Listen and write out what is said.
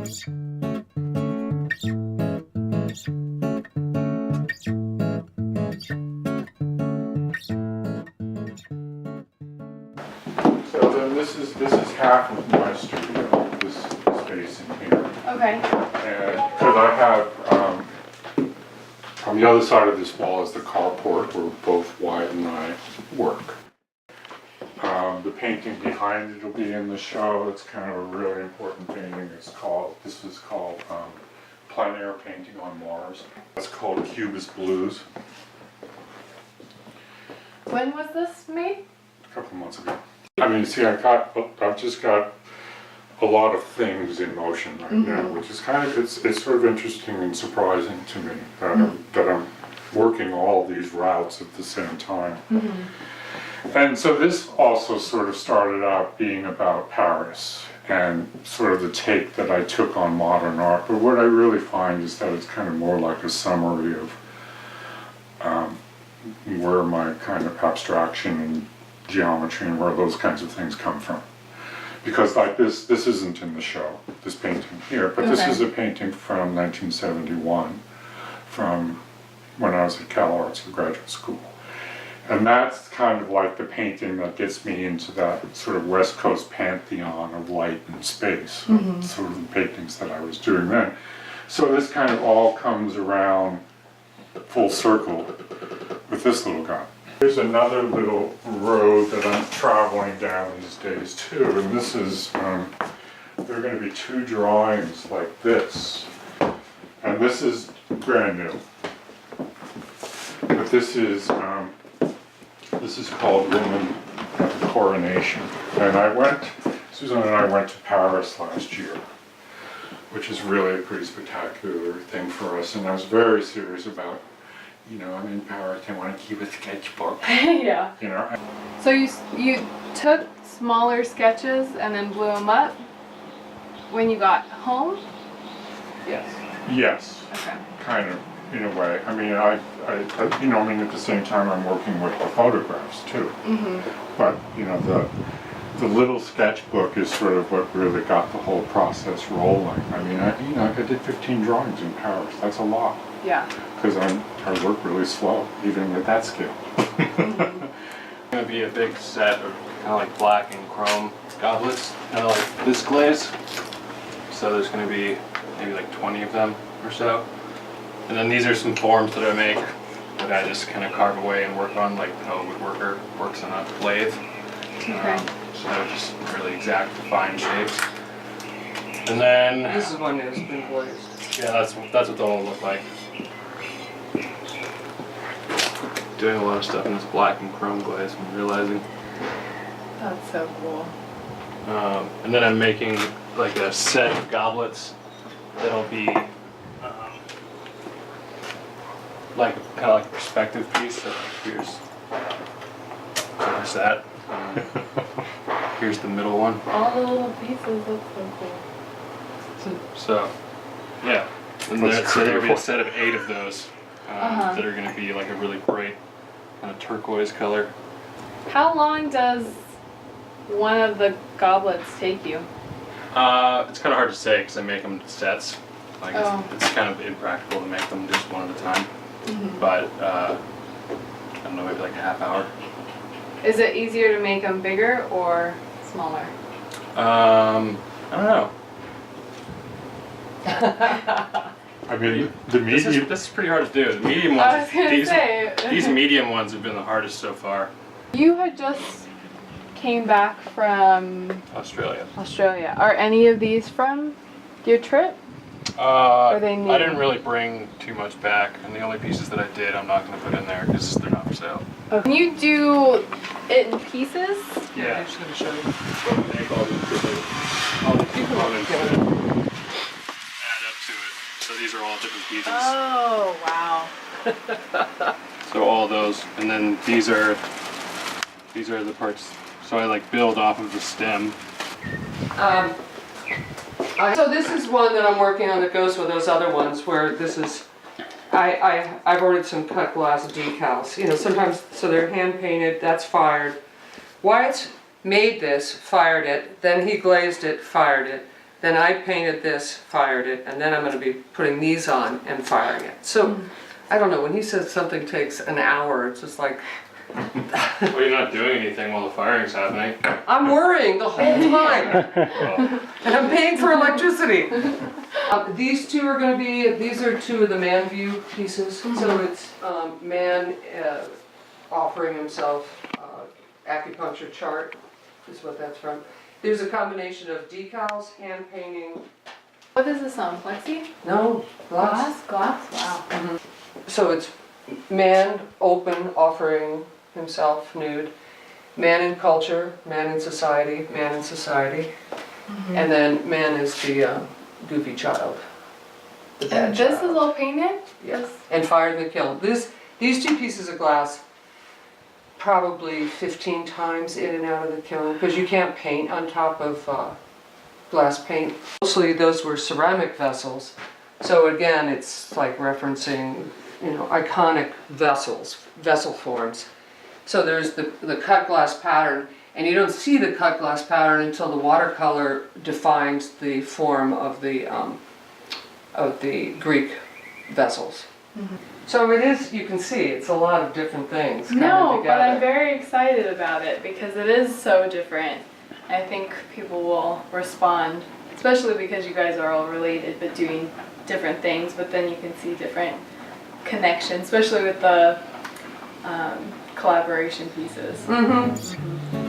So then this is half of my studio, this space in here. Okay. And because I have, on the other side of this wall is the carport where both Wyatt and I work. The painting behind it will be in the show. It's kind of a really important painting. This is called Plein Air Painting on Mars. It's called Cubist Blues. When was this made? A couple of months ago. I mean, see, I've just got a lot of things in motion right now, which is kind of, it's sort of interesting and surprising to me that I'm working all these routes at the same time. And so this also sort of started out being about Paris and sort of the take that I took on modern art. But what I really find is that it's kind of more like a summary of where my kind of abstraction and geometry and where those kinds of things come from. Because like this isn't in the show, this painting here, but this is a painting from 1971 from when I was at Cal Arts graduate school. And that's kind of like the painting that gets me into that sort of West Coast pantheon of light and space, sort of the paintings that I was doing then. So this kind of all comes around full circle with this little guy. There's another little road that I'm traveling down these days too, and this is, there are going to be two drawings like this. And this is brand new. But this is called Women at the Coronation. And Susan and I went to Paris last year, which is really a pretty spectacular thing for us. And I was very serious about, you know, I'm in Paris, I want to keep a sketchbook. Yeah. You know. So you took smaller sketches and then blew them up when you got home? Yes. Yes. Okay. Kind of, in a way. I mean, I you know, I mean, at the same time I'm working with the photographs too. But, you know, the little sketchbook is sort of what really got the whole process rolling. I mean, I did 15 drawings in Paris. That's a lot. Yeah. Because I work really slow, even at that scale. It's going to be a big set of kind of like black and chrome goblets, kind of like this glaze. So there's going to be maybe like 20 of them or so. And then these are some forms that I make that I just kind of carve away and work on, like how a woodworker works on a lathe. Okay. So just really exact, fine shapes. And then This is one that's been glazed. yeah, that's what they'll all look like. Doing a lot of stuff in this black and chrome glaze, I'm realizing. That's so cool. And then I'm making like a set of goblets that'll be like kind of like a perspective piece. So here's that. Here's the middle one. All the little pieces look so cool. So yeah, and so there'll be a set of 8 of those that are going to be like a really bright kind of turquoise color. How long does one of the goblets take you? It's kind of hard to say because I make them in sets. Like it's kind of impractical to make them just one at a time. But I don't know, maybe like a half hour. Is it easier to make them bigger or smaller? I don't know. I mean, the medium. This is pretty hard to do. The medium I ones. was gonna say. These medium ones have been the hardest so far. You had just came back from Australia. Australia. Are any of these from your trip? Are they new? I didn't really bring too much back, and the only pieces that I did, I'm not going to put in there because they're not for sale. Okay. Can you do it in pieces? Yeah. I'm just going to show you. So we make all these components and add up to it. So these are all different pieces. Oh, wow. So all those, and then these are the parts. So I like build off of the stem. So this is one that I'm working on that goes with those other ones where this is, I've ordered some cut glass decals. You know, sometimes, so they're hand painted, that's fired. Wyatt's made this, fired it, then he glazed it, fired it. then I painted this, fired it, and then I'm gonna be putting these on and firing it. So, I don't know, when he says something takes an hour, it's just like, Well, you're not doing anything while the firing's happening. I'm worrying the whole time, Well, and I'm paying for electricity. These two are gonna be, these are two of the man view pieces. So it's man offering himself, acupuncture chart is what that's from. There's a combination of decals, hand painting, What is this on? Plexi? no, glass. Glass? Wow. So it's man open, offering himself nude, man in culture, man in society, man in society, and then man is the goofy child, the bad And this child. is all painted? Yes, and fired in the kiln. These two pieces of glass, probably 15 times in and out of the kiln, because you can't paint on top of glass paint. Mostly those were ceramic vessels, so again, it's like referencing, you know, iconic vessel forms. So there's the cut glass pattern, and you don't see the cut glass pattern until the watercolor defines the form of the Greek vessels. So it is, you can see, it's a lot of different things coming No, together. but I'm very excited about it because it is so different. I think people will respond, especially because you guys are all related but doing different things, but then you can see different connections, especially with the collaboration pieces. Mm-hmm.